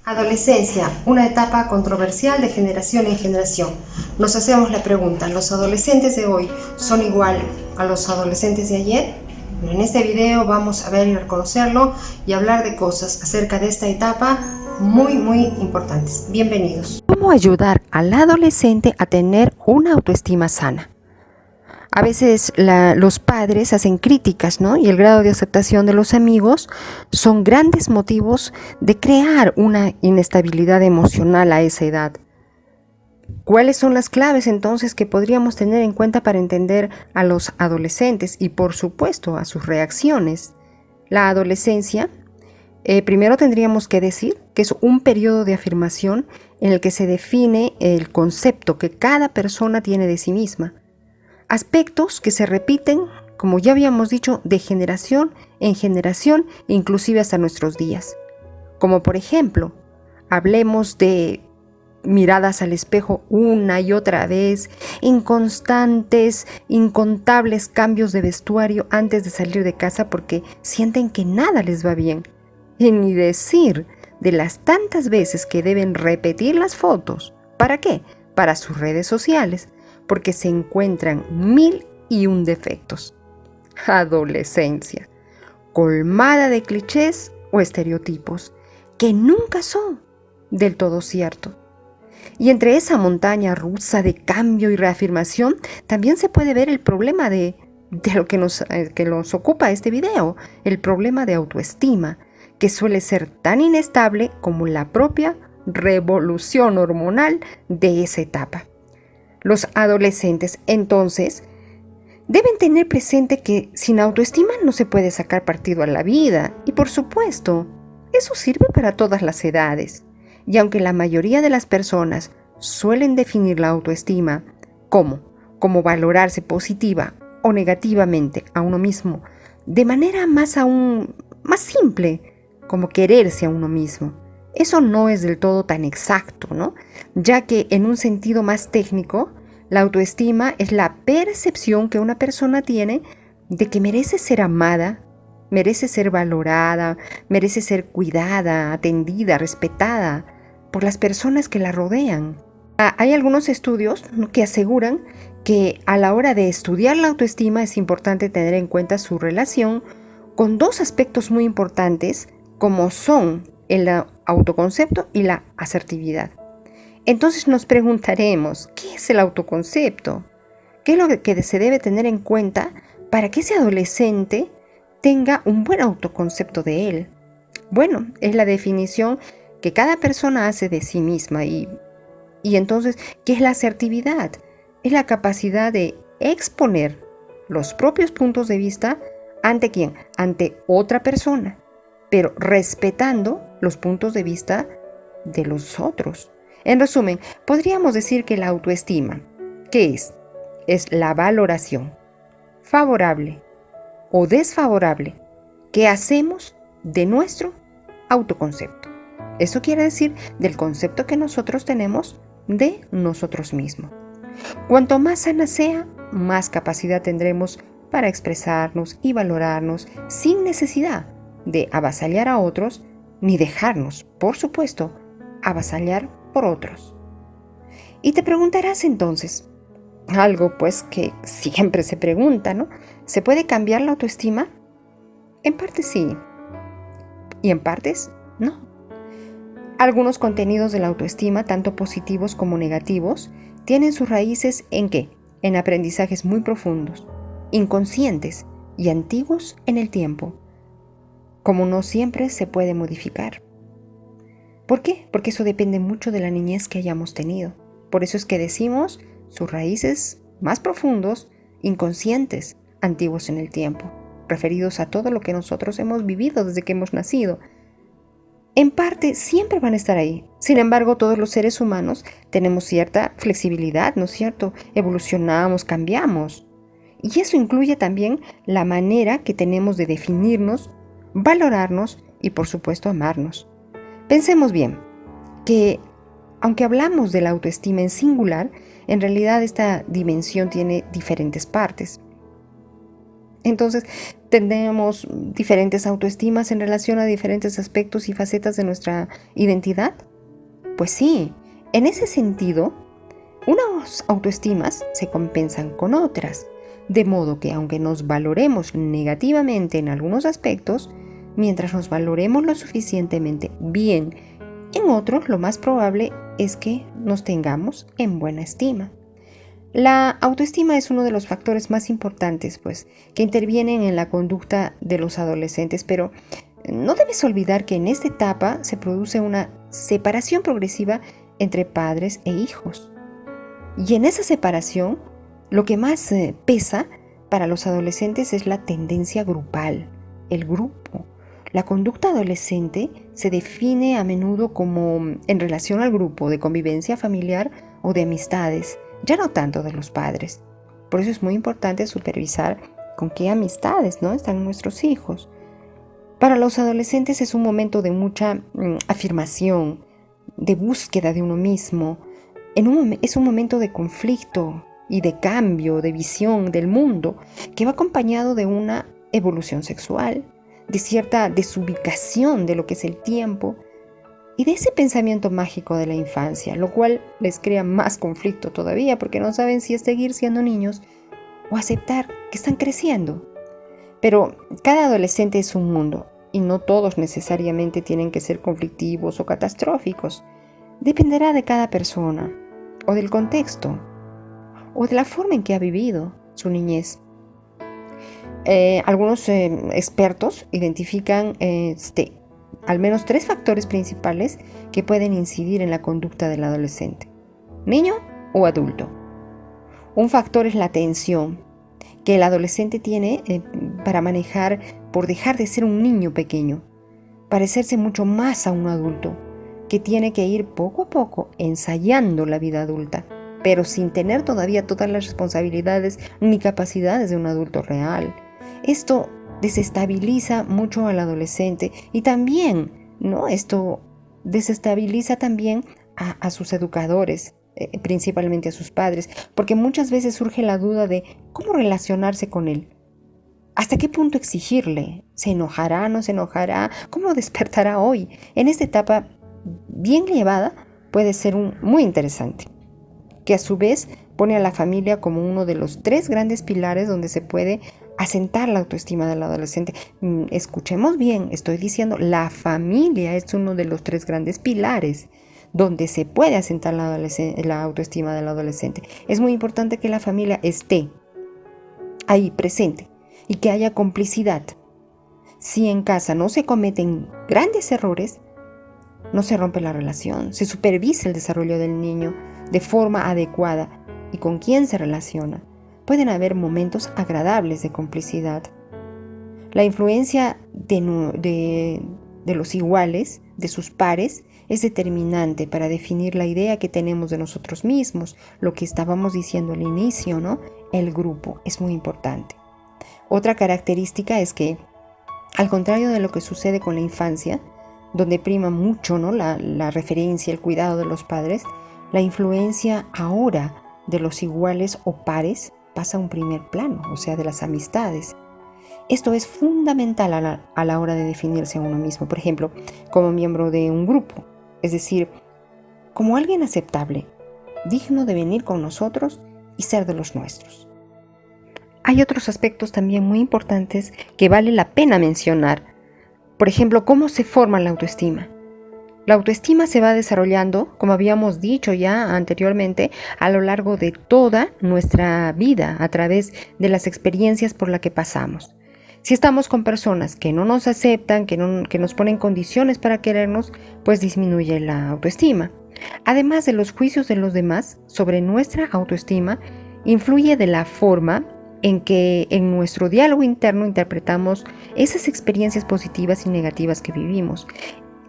Adolescencia, una etapa controversial de generación en generación. Nos hacemos la pregunta, ¿los adolescentes de hoy son igual a los adolescentes de ayer? En este video vamos a ver y reconocerlo y hablar de cosas acerca de esta etapa muy importantes. Bienvenidos. ¿Cómo ayudar al adolescente a tener una autoestima sana? A veces los padres hacen críticas, ¿no? Y el grado de aceptación de los amigos son grandes motivos de crear una inestabilidad emocional a esa edad. ¿Cuáles son las claves entonces que podríamos tener en cuenta para entender a los adolescentes y por supuesto a sus reacciones? La adolescencia, primero tendríamos que decir que es un periodo de afirmación en el que se define el concepto que cada persona tiene de sí misma. Aspectos que se repiten, como ya habíamos dicho, de generación en generación, inclusive hasta nuestros días. Como por ejemplo, hablemos de miradas al espejo una y otra vez, inconstantes, incontables cambios de vestuario antes de salir de casa porque sienten que nada les va bien. Y ni decir de las tantas veces que deben repetir las fotos. ¿Para qué? Para sus redes sociales, porque se encuentran 1001 defectos. Adolescencia, colmada de clichés o estereotipos que nunca son del todo cierto. Y entre esa montaña rusa de cambio y reafirmación también se puede ver el problema de lo que nos ocupa este video, el problema de autoestima, que suele ser tan inestable como la propia revolución hormonal de esa etapa. Los adolescentes, entonces, deben tener presente que sin autoestima no se puede sacar partido a la vida. Y por supuesto, eso sirve para todas las edades. Y aunque la mayoría de las personas suelen definir la autoestima como valorarse positiva o negativamente a uno mismo, de manera más simple, como quererse a uno mismo. Eso no es del todo tan exacto, ¿no? Ya que en un sentido más técnico, la autoestima es la percepción que una persona tiene de que merece ser amada, merece ser valorada, merece ser cuidada, atendida, respetada por las personas que la rodean. Hay algunos estudios que aseguran que a la hora de estudiar la autoestima es importante tener en cuenta su relación con dos aspectos muy importantes como son el autoconcepto y la asertividad. Entonces nos preguntaremos, ¿qué es el autoconcepto? ¿Qué es lo que se debe tener en cuenta para que ese adolescente tenga un buen autoconcepto de él? Bueno, es la definición que cada persona hace de sí misma y entonces, ¿qué es la asertividad? Es la capacidad de exponer los propios puntos de vista ¿ante quién? Ante otra persona, pero respetando los puntos de vista de los otros. En resumen, podríamos decir que la autoestima, ¿qué es? Es la valoración favorable o desfavorable que hacemos de nuestro autoconcepto. Eso quiere decir del concepto que nosotros tenemos de nosotros mismos. Cuanto más sana sea, más capacidad tendremos para expresarnos y valorarnos sin necesidad de avasallar a otros ni dejarnos, por supuesto, avasallar por otros. Y te preguntarás entonces, algo pues que siempre se pregunta, ¿no? ¿Se puede cambiar la autoestima? En parte sí, y en partes no. Algunos contenidos de la autoestima, tanto positivos como negativos, tienen sus raíces ¿en qué? En aprendizajes muy profundos, inconscientes y antiguos en el tiempo, como no siempre se puede modificar. ¿Por qué? Porque eso depende mucho de la niñez que hayamos tenido. Por eso es que decimos sus raíces más profundos, inconscientes, antiguos en el tiempo, referidos a todo lo que nosotros hemos vivido desde que hemos nacido. En parte siempre van a estar ahí. Sin embargo, todos los seres humanos tenemos cierta flexibilidad, ¿no es cierto? Evolucionamos, cambiamos. Y eso incluye también la manera que tenemos de definirnos, valorarnos y por supuesto amarnos. Pensemos bien que aunque hablamos de la autoestima en singular, en realidad esta dimensión tiene diferentes partes. Entonces, ¿tenemos diferentes autoestimas en relación a diferentes aspectos y facetas de nuestra identidad? Pues sí, en ese sentido, unas autoestimas se compensan con otras, de modo que aunque nos valoremos negativamente en algunos aspectos, mientras nos valoremos lo suficientemente bien en otros, lo más probable es que nos tengamos en buena estima. La autoestima es uno de los factores más importantes, que intervienen en la conducta de los adolescentes, pero no debes olvidar que en esta etapa se produce una separación progresiva entre padres e hijos. Y en esa separación, lo que más pesa para los adolescentes es la tendencia grupal, el grupo. La conducta adolescente se define a menudo como en relación al grupo de convivencia familiar o de amistades, ya no tanto de los padres. Por eso es muy importante supervisar con qué amistades, ¿no?, están nuestros hijos. Para los adolescentes es un momento de mucha afirmación, de búsqueda de uno mismo. Es un momento de conflicto y de cambio, de visión del mundo, que va acompañado de una evolución sexual, de cierta desubicación de lo que es el tiempo y de ese pensamiento mágico de la infancia, lo cual les crea más conflicto todavía porque no saben si es seguir siendo niños o aceptar que están creciendo. Pero cada adolescente es un mundo y no todos necesariamente tienen que ser conflictivos o catastróficos. Dependerá de cada persona o del contexto o de la forma en que ha vivido su niñez. Algunos expertos identifican al menos 3 factores principales que pueden incidir en la conducta del adolescente, niño o adulto. Un factor es la tensión que el adolescente tiene para manejar por dejar de ser un niño pequeño, parecerse mucho más a un adulto, que tiene que ir poco a poco ensayando la vida adulta, pero sin tener todavía todas las responsabilidades ni capacidades de un adulto real. Esto desestabiliza mucho al adolescente y también, ¿no?, esto desestabiliza también a sus educadores, principalmente a sus padres, porque muchas veces surge la duda de cómo relacionarse con él. ¿Hasta qué punto exigirle? ¿Se enojará? ¿No se enojará? ¿Cómo despertará hoy? En esta etapa bien llevada puede ser muy interesante, que a su vez pone a la familia como uno de los 3 grandes pilares donde se puede asentar la autoestima del adolescente. Escuchemos bien, estoy diciendo la familia es uno de los 3 grandes pilares donde se puede asentar la autoestima del adolescente. Es muy importante que la familia esté ahí presente y que haya complicidad. Si en casa no se cometen grandes errores, no se rompe la relación, se supervisa el desarrollo del niño de forma adecuada y con quién se relaciona. Pueden haber momentos agradables de complicidad. La influencia de los iguales, de sus pares, es determinante para definir la idea que tenemos de nosotros mismos, lo que estábamos diciendo al inicio, ¿no? El grupo es muy importante. Otra característica es que, al contrario de lo que sucede con la infancia, donde prima mucho, ¿no?, la referencia, el cuidado de los padres, la influencia ahora de los iguales o pares pasa a un primer plano, o sea, de las amistades. Esto es fundamental a la hora de definirse a uno mismo, por ejemplo, como miembro de un grupo, es decir, como alguien aceptable, digno de venir con nosotros y ser de los nuestros. Hay otros aspectos también muy importantes que vale la pena mencionar. Por ejemplo, ¿cómo se forma la autoestima? La autoestima se va desarrollando, como habíamos dicho ya anteriormente, a lo largo de toda nuestra vida, a través de las experiencias por las que pasamos. Si estamos con personas que no nos aceptan, que nos ponen condiciones para querernos, pues disminuye la autoestima. Además de los juicios de los demás sobre nuestra autoestima, influye de la forma en que en nuestro diálogo interno interpretamos esas experiencias positivas y negativas que vivimos.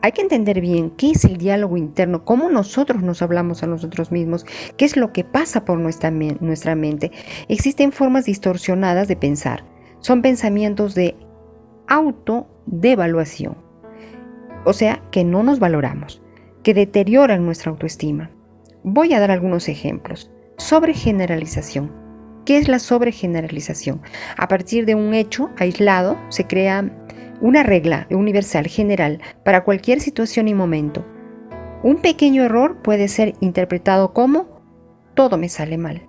Hay que entender bien qué es el diálogo interno, cómo nosotros nos hablamos a nosotros mismos, qué es lo que pasa por nuestra mente. Existen formas distorsionadas de pensar. Son pensamientos de autodevaluación, o sea, que no nos valoramos, que deterioran nuestra autoestima. Voy a dar algunos ejemplos. Sobregeneralización. ¿Qué es la sobregeneralización? A partir de un hecho aislado se crea una regla universal general para cualquier situación y momento. Un pequeño error puede ser interpretado como todo me sale mal.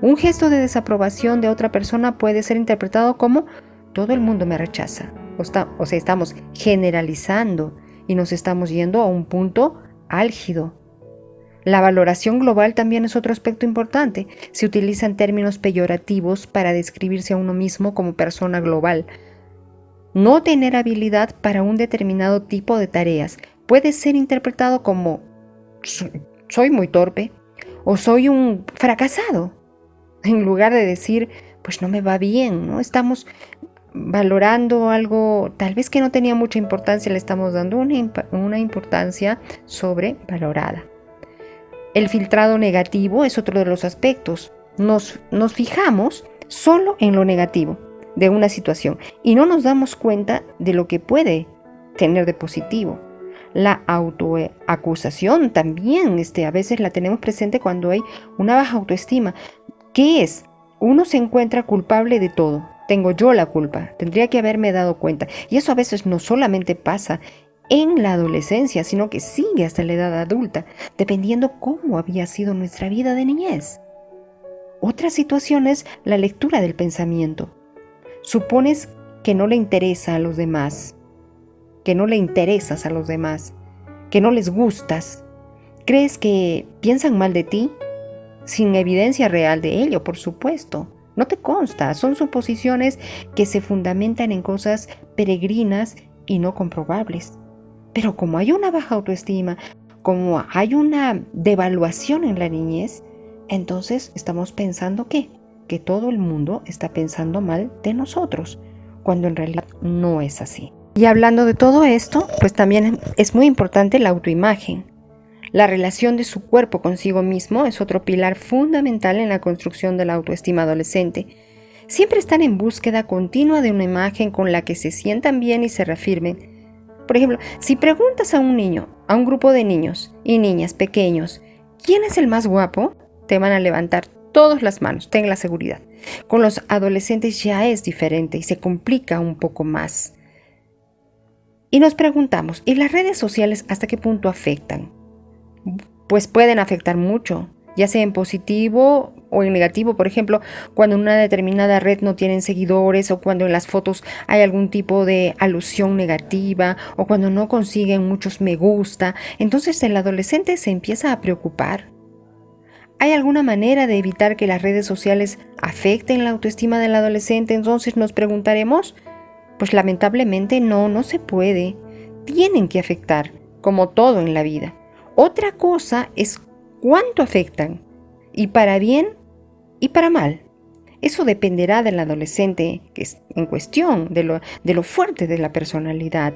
Un gesto de desaprobación de otra persona puede ser interpretado como todo el mundo me rechaza. O sea, estamos generalizando y nos estamos yendo a un punto álgido. La valoración global también es otro aspecto importante. Se utilizan términos peyorativos para describirse a uno mismo como persona global. No tener habilidad para un determinado tipo de tareas puede ser interpretado como soy muy torpe o soy un fracasado, en lugar de decir pues no me va bien, ¿no? Estamos valorando algo tal vez que no tenía mucha importancia, le estamos dando una importancia sobrevalorada. El filtrado negativo es otro de los aspectos. Nos fijamos solo en lo negativo de una situación y no nos damos cuenta de lo que puede tener de positivo. La autoacusación también a veces la tenemos presente cuando hay una baja autoestima. ¿Qué es? Uno se encuentra culpable de todo. Tengo yo la culpa, tendría que haberme dado cuenta. Y eso a veces no solamente pasa en la adolescencia, sino que sigue hasta la edad adulta, dependiendo cómo había sido nuestra vida de niñez. Otra situación es la lectura del pensamiento. Supones que no le interesa a los demás, que no le interesas a los demás, que no les gustas. ¿Crees que piensan mal de ti? Sin evidencia real de ello, por supuesto. No te consta, son suposiciones que se fundamentan en cosas peregrinas y no comprobables. Pero como hay una baja autoestima, como hay una devaluación en la niñez, entonces estamos pensando que todo el mundo está pensando mal de nosotros, cuando en realidad no es así. Y hablando de todo esto, pues también es muy importante la autoimagen. La relación de su cuerpo consigo mismo es otro pilar fundamental en la construcción de la autoestima adolescente. Siempre están en búsqueda continua de una imagen con la que se sientan bien y se reafirmen. Por ejemplo, si preguntas a un niño, a un grupo de niños y niñas pequeños, ¿quién es el más guapo?, te van a levantar todas las manos, ten la seguridad. Con los adolescentes ya es diferente y se complica un poco más. Y nos preguntamos, ¿y las redes sociales hasta qué punto afectan? Pues pueden afectar mucho, ya sea en positivo o en negativo. Por ejemplo, cuando en una determinada red no tienen seguidores, o cuando en las fotos hay algún tipo de alusión negativa, o cuando no consiguen muchos me gusta, entonces el adolescente se empieza a preocupar. ¿Hay alguna manera de evitar que las redes sociales afecten la autoestima del adolescente? Entonces nos preguntaremos, pues lamentablemente no se puede. Tienen que afectar, como todo en la vida. Otra cosa es cuánto afectan, y para bien y para mal. Eso dependerá del adolescente que es en cuestión, de lo fuerte de la personalidad,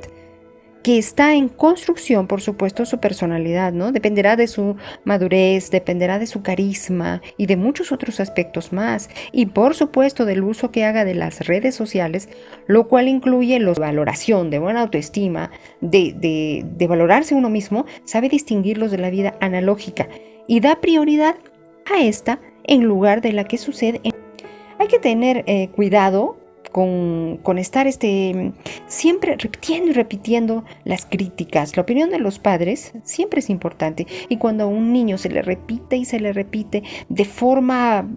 que está en construcción, por supuesto, su personalidad, ¿no? Dependerá de su madurez, dependerá de su carisma y de muchos otros aspectos más. Y por supuesto del uso que haga de las redes sociales, lo cual incluye la valoración de buena autoestima, de valorarse uno mismo, sabe distinguirlos de la vida analógica y da prioridad a esta en lugar de la que sucede. Hay que tener cuidado con estar siempre repitiendo y repitiendo las críticas. La opinión de los padres siempre es importante, y cuando a un niño se le repite y se le repite de forma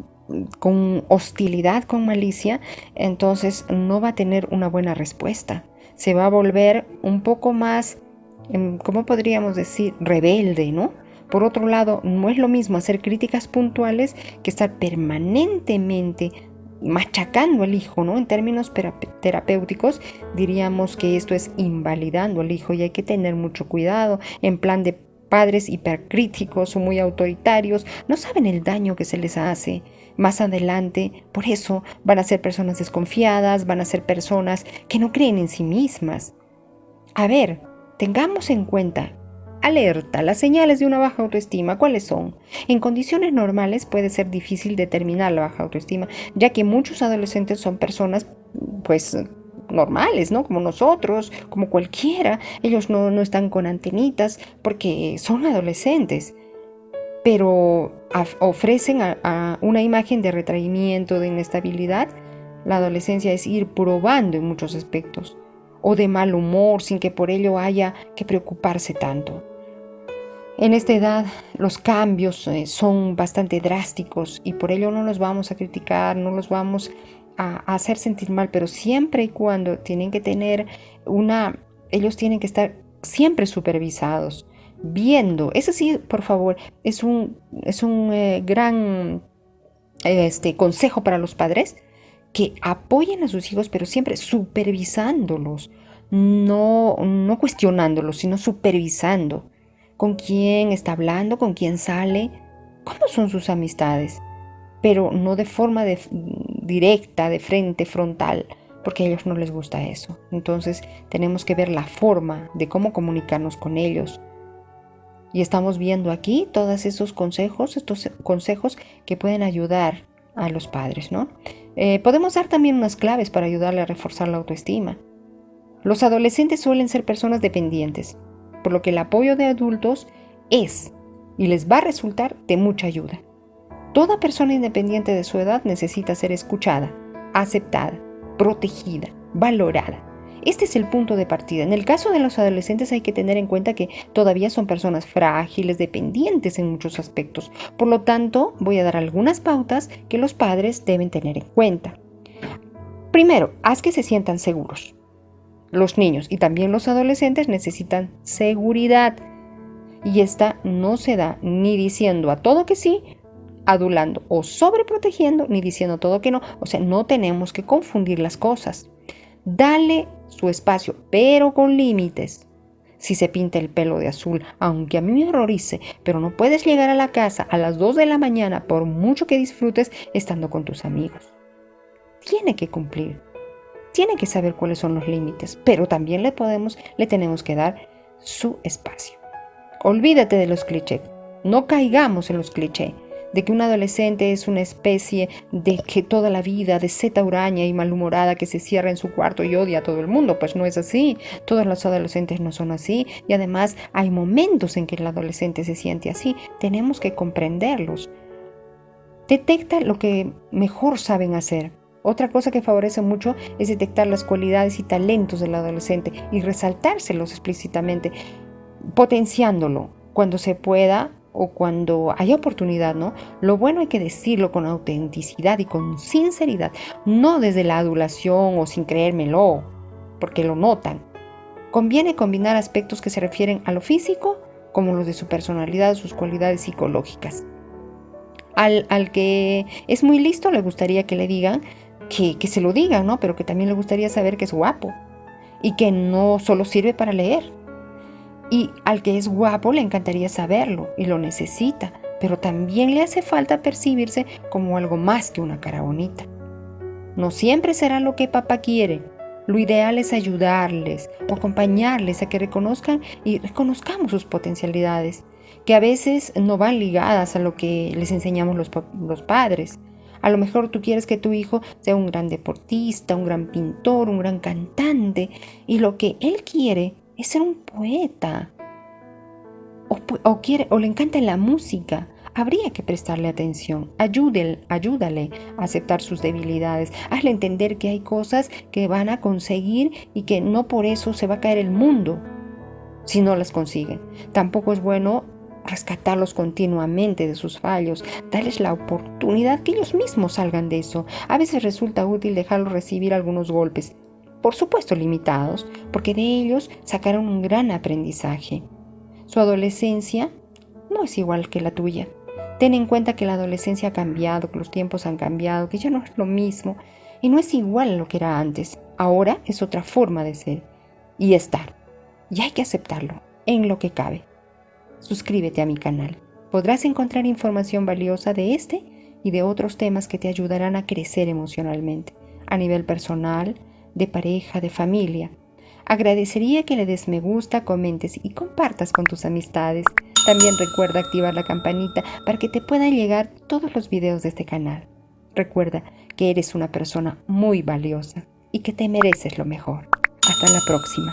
con hostilidad, con malicia, entonces no va a tener una buena respuesta. Se va a volver un poco más, ¿cómo podríamos decir?, rebelde, ¿no? Por otro lado, no es lo mismo hacer críticas puntuales que estar permanentemente machacando al hijo, ¿no? En términos terapéuticos diríamos que esto es invalidando al hijo, y hay que tener mucho cuidado. En plan de padres hipercríticos o muy autoritarios, no saben el daño que se les hace más adelante. Por eso van a ser personas desconfiadas, van a ser personas que no creen en sí mismas. A ver, tengamos en cuenta, alerta, las señales de una baja autoestima, ¿cuáles son? En condiciones normales puede ser difícil determinar la baja autoestima, ya que muchos adolescentes son personas, pues, normales, ¿no? Como nosotros, como cualquiera. Ellos no están con antenitas porque son adolescentes. pero ofrecen a una imagen de retraimiento, de inestabilidad. La adolescencia es ir probando en muchos aspectos, o de mal humor sin que por ello haya que preocuparse tanto. En esta edad los cambios son bastante drásticos y por ello no los vamos a criticar, no los vamos a hacer sentir mal, pero siempre y cuando tienen que tener ellos tienen que estar siempre supervisados, viendo. Eso sí, por favor, es un gran consejo para los padres, que apoyen a sus hijos, pero siempre supervisándolos, no cuestionándolos, sino supervisando. Con quién está hablando, con quién sale, cómo son sus amistades, pero no de forma directa, de frente, frontal, porque a ellos no les gusta eso. Entonces tenemos que ver la forma de cómo comunicarnos con ellos. Y estamos viendo aquí todos estos consejos que pueden ayudar a los padres, ¿no? Podemos dar también unas claves para ayudarle a reforzar la autoestima. Los adolescentes suelen ser personas dependientes, por lo que el apoyo de adultos es y les va a resultar de mucha ayuda. Toda persona independiente de su edad necesita ser escuchada, aceptada, protegida, valorada. Este es el punto de partida. En el caso de los adolescentes hay que tener en cuenta que todavía son personas frágiles, dependientes en muchos aspectos. Por lo tanto, voy a dar algunas pautas que los padres deben tener en cuenta. Primero, haz que se sientan seguros. Los niños y también los adolescentes necesitan seguridad, y esta no se da ni diciendo a todo que sí, adulando o sobreprotegiendo, ni diciendo todo que no. O sea, no tenemos que confundir las cosas. Dale su espacio, pero con límites. Si se pinta el pelo de azul, aunque a mí me horrorice, pero no puedes llegar a la casa a las 2 de la mañana por mucho que disfrutes estando con tus amigos. Tiene que cumplir. Tiene que saber cuáles son los límites, pero también le tenemos que dar su espacio. Olvídate de los clichés. No caigamos en los clichés de que un adolescente es una especie de que toda la vida de seta huraña y malhumorada que se cierra en su cuarto y odia a todo el mundo. Pues no es así. Todos los adolescentes no son así, y además hay momentos en que el adolescente se siente así. Tenemos que comprenderlos. Detecta lo que mejor saben hacer. Otra cosa que favorece mucho es detectar las cualidades y talentos del adolescente y resaltárselos explícitamente, potenciándolo cuando se pueda o cuando haya oportunidad, ¿no? Lo bueno hay que decirlo con autenticidad y con sinceridad, no desde la adulación o sin creérmelo, porque lo notan. Conviene combinar aspectos que se refieren a lo físico, como los de su personalidad, sus cualidades psicológicas. Al que es muy listo le gustaría que le digan que se lo digan, ¿no? Pero que también le gustaría saber que es guapo y que no solo sirve para leer. Y al que es guapo le encantaría saberlo y lo necesita, pero también le hace falta percibirse como algo más que una cara bonita. No siempre será lo que papá quiere. Lo ideal es ayudarles o acompañarles a que reconozcan y reconozcamos sus potencialidades, que a veces no van ligadas a lo que les enseñamos los padres. A lo mejor tú quieres que tu hijo sea un gran deportista, un gran pintor, un gran cantante, y lo que él quiere es ser un poeta. O le encanta la música. Habría que prestarle atención. Ayúdale a aceptar sus debilidades. Hazle entender que hay cosas que van a conseguir y que no por eso se va a caer el mundo si no las consiguen. Tampoco es bueno rescatarlos continuamente de sus fallos, darles la oportunidad que ellos mismos salgan de eso. A veces resulta útil dejarlos recibir algunos golpes, por supuesto limitados, porque de ellos sacaron un gran aprendizaje. Su adolescencia no es igual que la tuya. Ten en cuenta que la adolescencia ha cambiado, que los tiempos han cambiado, que ya no es lo mismo y no es igual a lo que era antes. Ahora es otra forma de ser y estar, y hay que aceptarlo en lo que cabe. Suscríbete a mi canal. Podrás encontrar información valiosa de este y de otros temas que te ayudarán a crecer emocionalmente, a nivel personal, de pareja, de familia. Agradecería que le des me gusta, comentes y compartas con tus amistades. También recuerda activar la campanita para que te puedan llegar todos los videos de este canal. Recuerda que eres una persona muy valiosa y que te mereces lo mejor. Hasta la próxima.